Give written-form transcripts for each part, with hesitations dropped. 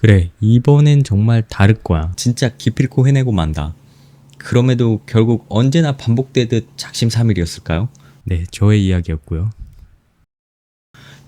그래, 이번엔 정말 다를 거야. 진짜 기필코 해내고 만다. 그럼에도 결국 언제나 반복되듯 작심삼일이었을까요? 네, 저의 이야기였고요.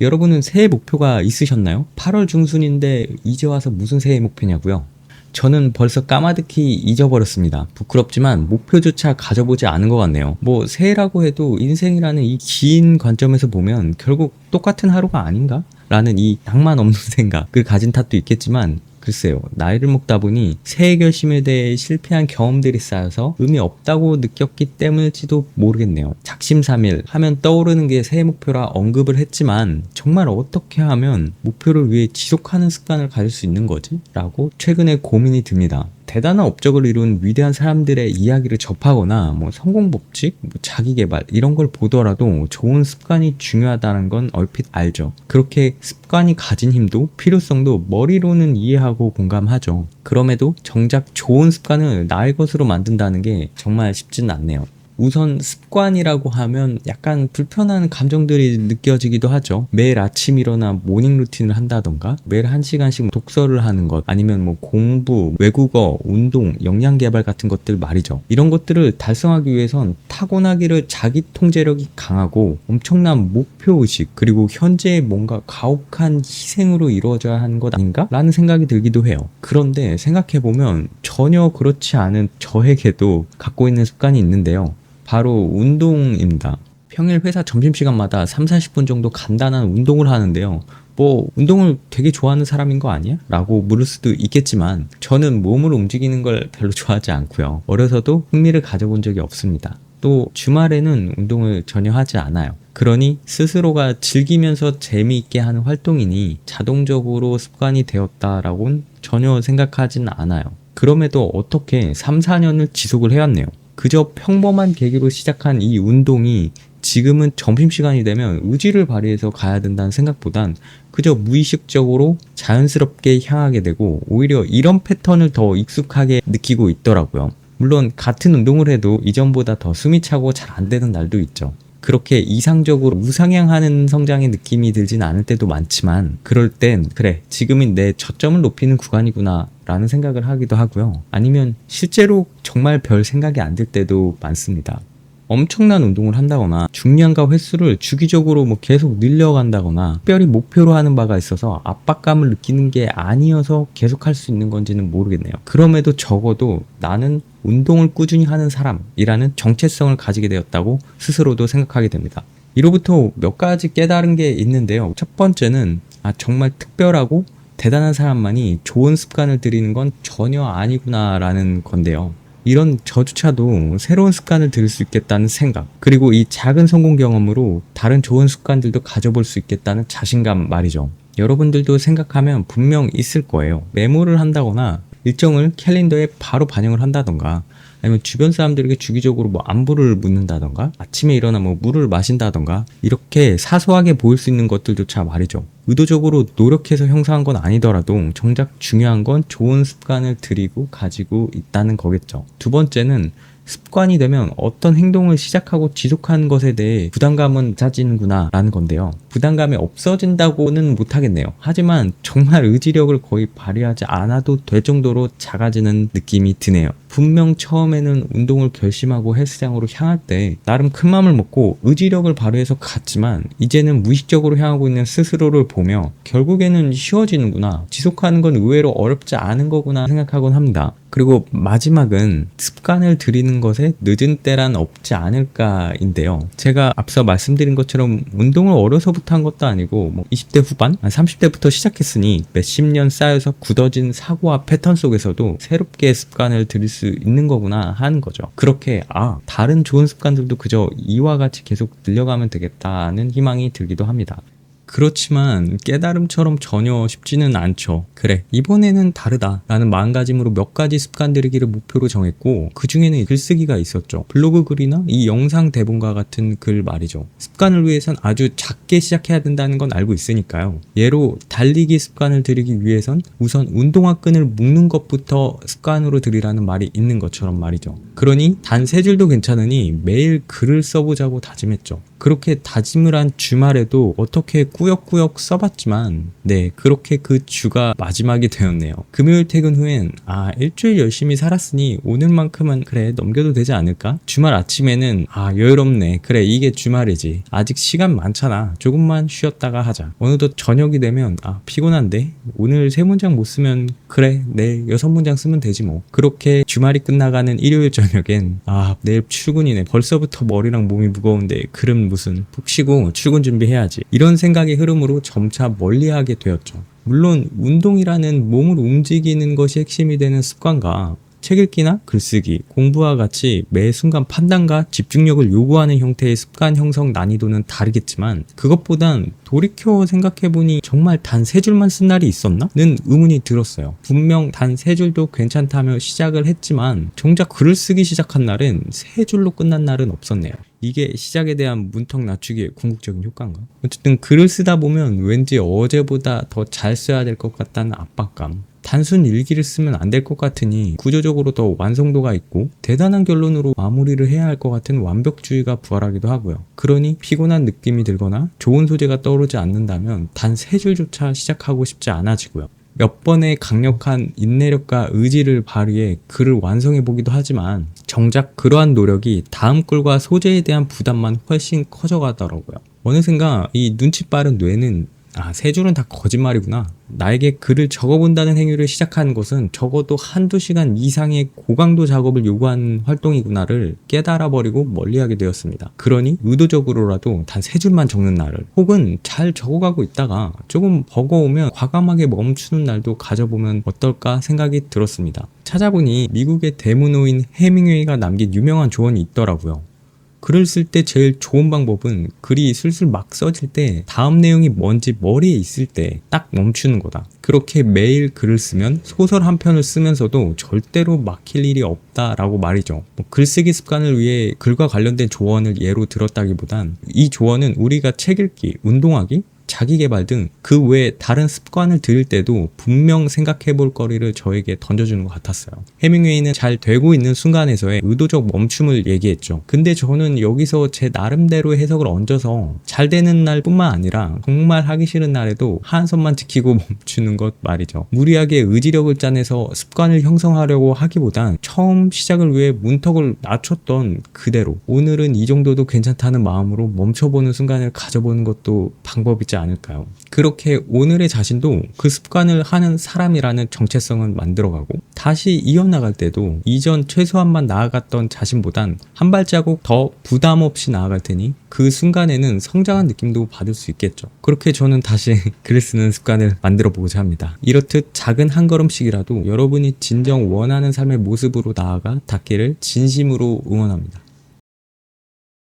여러분은 새해 목표가 있으셨나요? 8월 중순인데 이제 와서 무슨 새해 목표냐고요? 저는 벌써 까마득히 잊어버렸습니다. 부끄럽지만 목표조차 가져보지 않은 것 같네요. 뭐 새해라고 해도 인생이라는 이 긴 관점에서 보면 결국 똑같은 하루가 아닌가? 라는 이 낭만 없는 생각을 가진 탓도 있겠지만 글쎄요, 나이를 먹다 보니 새해 결심에 대해 실패한 경험들이 쌓여서 의미 없다고 느꼈기 때문일지도 모르겠네요. 작심삼일 하면 떠오르는 게 새해 목표라 언급을 했지만 정말 어떻게 하면 목표를 위해 지속하는 습관을 가질 수 있는 거지? 라고 최근에 고민이 듭니다. 대단한 업적을 이룬 위대한 사람들의 이야기를 접하거나 뭐 성공 법칙, 자기 개발 이런 걸 보더라도 좋은 습관이 중요하다는 건 얼핏 알죠. 그렇게 습관이 가진 힘도 필요성도 머리로는 이해하고 공감하죠. 그럼에도 정작 좋은 습관을 나의 것으로 만든다는 게 정말 쉽지는 않네요. 우선 습관이라고 하면 약간 불편한 감정들이 느껴지기도 하죠. 매일 아침 일어나 모닝 루틴을 한다던가 매일 1시간씩 독서를 하는 것 아니면 뭐 공부, 외국어, 운동, 역량 개발 같은 것들 말이죠. 이런 것들을 달성하기 위해선 타고나기를 자기 통제력이 강하고 엄청난 목표의식 그리고 현재의 뭔가 가혹한 희생으로 이루어져야 하는 것 아닌가? 라는 생각이 들기도 해요. 그런데 생각해보면 전혀 그렇지 않은 저에게도 갖고 있는 습관이 있는데요. 바로 운동입니다. 평일 회사 점심시간마다 3-40분 정도 간단한 운동을 하는데요. 뭐 운동을 되게 좋아하는 사람인 거 아니야? 라고 물을 수도 있겠지만 저는 몸을 움직이는 걸 별로 좋아하지 않고요. 어려서도 흥미를 가져본 적이 없습니다. 또 주말에는 운동을 전혀 하지 않아요. 그러니 스스로가 즐기면서 재미있게 하는 활동이니 자동적으로 습관이 되었다라고는 전혀 생각하진 않아요. 그럼에도 어떻게 3-4년을 지속을 해왔네요. 그저 평범한 계기로 시작한 이 운동이 지금은 점심시간이 되면 의지를 발휘해서 가야 된다는 생각보단 그저 무의식적으로 자연스럽게 향하게 되고 오히려 이런 패턴을 더 익숙하게 느끼고 있더라고요. 물론 같은 운동을 해도 이전보다 더 숨이 차고 잘 안 되는 날도 있죠. 그렇게 이상적으로 우상향하는 성장의 느낌이 들진 않을 때도 많지만 그럴 땐 그래 지금은 내 저점을 높이는 구간이구나 라는 생각을 하기도 하고요. 아니면 실제로 정말 별 생각이 안 들 때도 많습니다. 엄청난 운동을 한다거나 중량과 횟수를 주기적으로 뭐 계속 늘려간다거나 특별히 목표로 하는 바가 있어서 압박감을 느끼는 게 아니어서 계속 할 수 있는 건지는 모르겠네요. 그럼에도 적어도 나는 운동을 꾸준히 하는 사람이라는 정체성을 가지게 되었다고 스스로도 생각하게 됩니다. 이로부터 몇 가지 깨달은 게 있는데요. 첫 번째는 정말 특별하고 대단한 사람만이 좋은 습관을 들이는 건 전혀 아니구나 라는 건데요. 이런 저조차도 새로운 습관을 들일 수 있겠다는 생각, 그리고 이 작은 성공 경험으로 다른 좋은 습관들도 가져볼 수 있겠다는 자신감 말이죠. 여러분들도 생각하면 분명 있을 거예요. 메모를 한다거나 일정을 캘린더에 바로 반영을 한다던가 아니면 주변 사람들에게 주기적으로 뭐 안부를 묻는다던가 아침에 일어나 뭐 물을 마신다던가 이렇게 사소하게 보일 수 있는 것들조차 말이죠. 의도적으로 노력해서 형성한 건 아니더라도 정작 중요한 건 좋은 습관을 들이고 가지고 있다는 거겠죠. 두 번째는 습관이 되면 어떤 행동을 시작하고 지속하는 것에 대해 부담감은 낮아지는구나 라는 건데요. 부담감이 없어진다고는 못하겠네요. 하지만 정말 의지력을 거의 발휘하지 않아도 될 정도로 작아지는 느낌이 드네요. 분명 처음에는 운동을 결심하고 헬스장으로 향할 때 나름 큰 마음을 먹고 의지력을 발휘해서 갔지만 이제는 무의식적으로 향하고 있는 스스로를 보며 결국에는 쉬워지는구나, 지속하는 건 의외로 어렵지 않은 거구나 생각하곤 합니다. 그리고 마지막은 습관을 들이는 것에 늦은 때란 없지 않을까인데요. 제가 앞서 말씀드린 것처럼 운동을 어려서부터 한 것도 아니고 20대 후반, 30대부터 시작했으니 몇십 년 쌓여서 굳어진 사고와 패턴 속에서도 새롭게 습관을 들일 수 있는 거구나 하는 거죠. 그렇게 다른 좋은 습관들도 그저 이와 같이 계속 늘려가면 되겠다는 희망이 들기도 합니다. 그렇지만 깨달음처럼 전혀 쉽지는 않죠. 그래, 이번에는 다르다 라는 마음가짐으로 몇 가지 습관 들이기를 목표로 정했고 그 중에는 글쓰기가 있었죠. 블로그 글이나 이 영상 대본과 같은 글 말이죠. 습관을 위해선 아주 작게 시작해야 된다는 건 알고 있으니까요. 예로 달리기 습관을 들이기 위해선 우선 운동화 끈을 묶는 것부터 습관으로 들이라는 말이 있는 것처럼 말이죠. 그러니 단 3줄도 괜찮으니 매일 글을 써보자고 다짐했죠. 그렇게 다짐을 한 주말에도 어떻게 꾸역꾸역 써봤지만 그렇게 그 주가 마지막이 되었네요. 금요일 퇴근 후엔 일주일 열심히 살았으니 오늘만큼은 그래 넘겨도 되지 않을까? 주말 아침에는 여유롭네, 그래 이게 주말이지, 아직 시간 많잖아, 조금만 쉬었다가 하자. 어느덧 저녁이 되면 피곤한데 오늘 3문장 못 쓰면 그래 내일 6문장 쓰면 되지 뭐. 그렇게 주말이 끝나가는 일요일 저녁엔 내일 출근이네, 벌써부터 머리랑 몸이 무거운데 그럼 무슨, 푹 쉬고 출근 준비해야지, 이런 생각의 흐름으로 점차 멀리하게 되었죠. 물론 운동이라는 몸을 움직이는 것이 핵심이 되는 습관과 책 읽기나 글쓰기, 공부와 같이 매 순간 판단과 집중력을 요구하는 형태의 습관 형성 난이도는 다르겠지만, 그것보단 돌이켜 생각해보니 정말 단 3줄만 쓴 날이 있었나? 는 의문이 들었어요. 분명 단 3줄도 괜찮다며 시작을 했지만 정작 글을 쓰기 시작한 날은 3줄로 끝난 날은 없었네요. 이게 시작에 대한 문턱 낮추기의 궁극적인 효과인가? 어쨌든 글을 쓰다 보면 왠지 어제보다 더 잘 써야 될 것 같다는 압박감, 단순 일기를 쓰면 안 될 것 같으니 구조적으로 더 완성도가 있고 대단한 결론으로 마무리를 해야 할 것 같은 완벽주의가 부활하기도 하고요. 그러니 피곤한 느낌이 들거나 좋은 소재가 떠오르지 않는다면 단 3줄조차 시작하고 싶지 않아지고요. 몇 번의 강력한 인내력과 의지를 발휘해 글을 완성해 보기도 하지만 정작 그러한 노력이 다음 글과 소재에 대한 부담만 훨씬 커져가더라고요. 어느샌가 이 눈치 빠른 뇌는 3줄은 다 거짓말이구나, 나에게 글을 적어본다는 행위를 시작하는 것은 적어도 1-2시간 이상의 고강도 작업을 요구하는 활동이구나를 깨달아버리고 멀리하게 되었습니다. 그러니 의도적으로라도 단 3줄만 적는 날을, 혹은 잘 적어가고 있다가 조금 버거우면 과감하게 멈추는 날도 가져보면 어떨까 생각이 들었습니다. 찾아보니 미국의 대문호인 해밍웨이가 남긴 유명한 조언이 있더라고요. 글을 쓸 때 제일 좋은 방법은 글이 술술 막 써질 때 다음 내용이 뭔지 머리에 있을 때 딱 멈추는 거다. 그렇게 매일 글을 쓰면 소설 한 편을 쓰면서도 절대로 막힐 일이 없다라고 말이죠. 글쓰기 습관을 위해 글과 관련된 조언을 예로 들었다기보단 이 조언은 우리가 책 읽기, 운동하기, 자기개발 등 그 외에 다른 습관을 들일 때도 분명 생각해 볼 거리를 저에게 던져주는 것 같았어요. 해밍웨이는 잘 되고 있는 순간에서의 의도적 멈춤을 얘기했죠. 근데 저는 여기서 제 나름대로의 해석을 얹어서 잘 되는 날뿐만 아니라 정말 하기 싫은 날에도 한선만 지키고 멈추는 것 말이죠. 무리하게 의지력을 짜내서 습관을 형성하려고 하기보단 처음 시작을 위해 문턱을 낮췄던 그대로 오늘은 이 정도도 괜찮다는 마음으로 멈춰보는 순간을 가져보는 것도 방법이지 않을까요? 그렇게 오늘의 자신도 그 습관을 하는 사람이라는 정체성을 만들어가고 다시 이어나갈 때도 이전 최소한만 나아갔던 자신보단 한 발자국 더 부담 없이 나아갈 테니 그 순간에는 성장한 느낌도 받을 수 있겠죠. 그렇게 저는 다시 글을 쓰는 습관을 만들어 보고자 합니다. 이렇듯 작은 한 걸음씩이라도 여러분이 진정 원하는 삶의 모습으로 나아가 닿기를 진심으로 응원합니다.